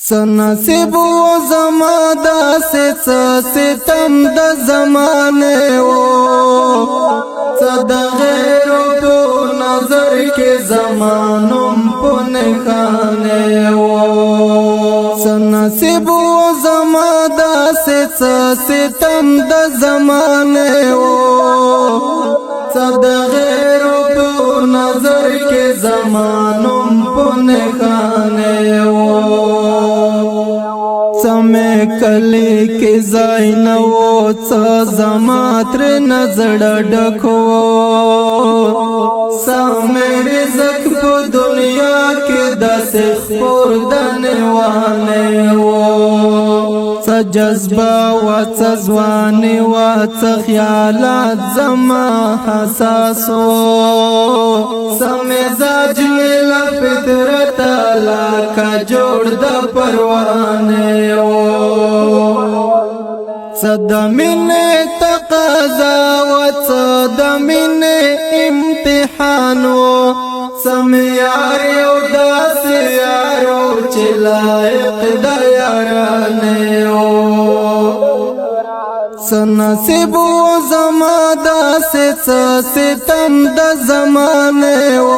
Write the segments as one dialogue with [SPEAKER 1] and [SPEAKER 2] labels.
[SPEAKER 1] سنصیب و زما داسې څه ستم د زمانه و څه د غیرو په نظر کې زمانم په نښانه و سنصیب و زما داسې څه ستم د زمانه و څه د غیرو په نظر کې زمانم په نښانه و سمه کلی کې ځای نه و څه زما تر نظر ډکو سمه رزق په دنیا کې داسې خور دنوانه و څه جذبه و څه ځواني و څه خیالات زما حساس و څه مزاج مې له فطرته لکه جوړ د پروانه څه د مینې تقاضا و څه د مینې امتحان و څه مې یار یو داسې یار و چې لایق د یارانې و څه نصیب و زما داسې څه ستم د زمانې و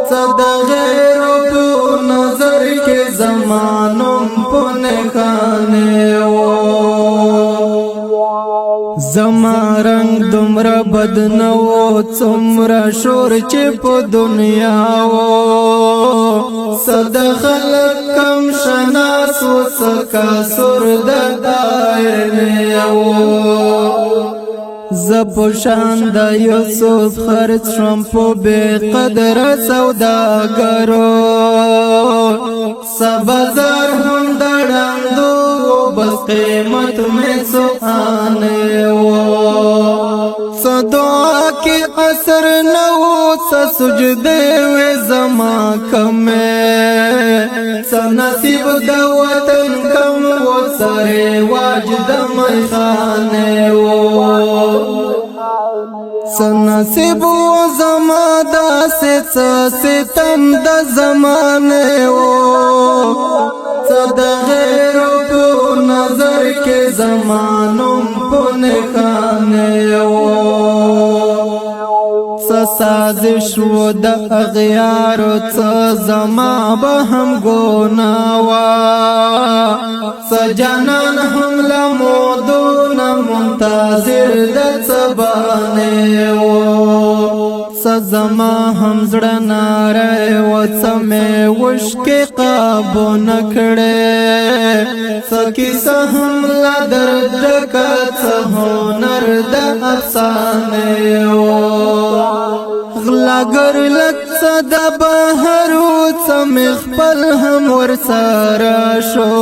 [SPEAKER 1] څه د غیرو په نظر کې زمانم په نښانه و زما رنگ دومره بد نه و څومره شور چې په دنیا و څه د خلک کم شناس و څه کاسور د داینې و زه په شان د یوسف خرڅ شوم په بې قدره سوداګرو څه بازار هم د ړندو بس قیمت مې سبحانه و څه دعا کې اثر نه و څه سجدې وې زما کمې څه نصیب د وطن کم و څه رواج د میخانې و څه نصیب و زما داسې څه ستم د زمانې و څه د غیرو په نظر کې زمانم په نښانه و څه سازش و د اغیارو څه زما به هم ګناه وه څه جانان هم له مودونه منتظر د څه بانې و څه زما هم زړه ناری و څه مې وشکې قابو نه کړې څه کیسه هم له درد ډکه څه هنر د افسانې و غلاګر لک څه د بهر و څه مې خپل هم ورسره شو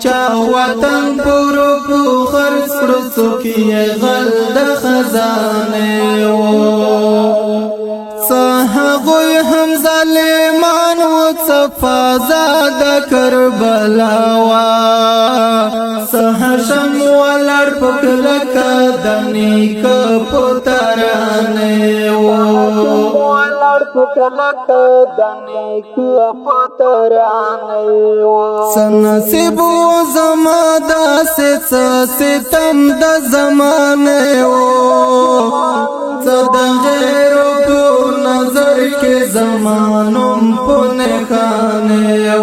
[SPEAKER 1] چا وطن پورو په خرڅ کړو څوک یې غل د خزانې و څه هغوی هم ظالمان و څه فازا د کربلا وه څه هشم ولاړ په کلکه د نیکه په ترانې و څه نصیب و زما داسې څه ستم د زمانې و څه د غیرو په نظر کې زمانم په نښانه و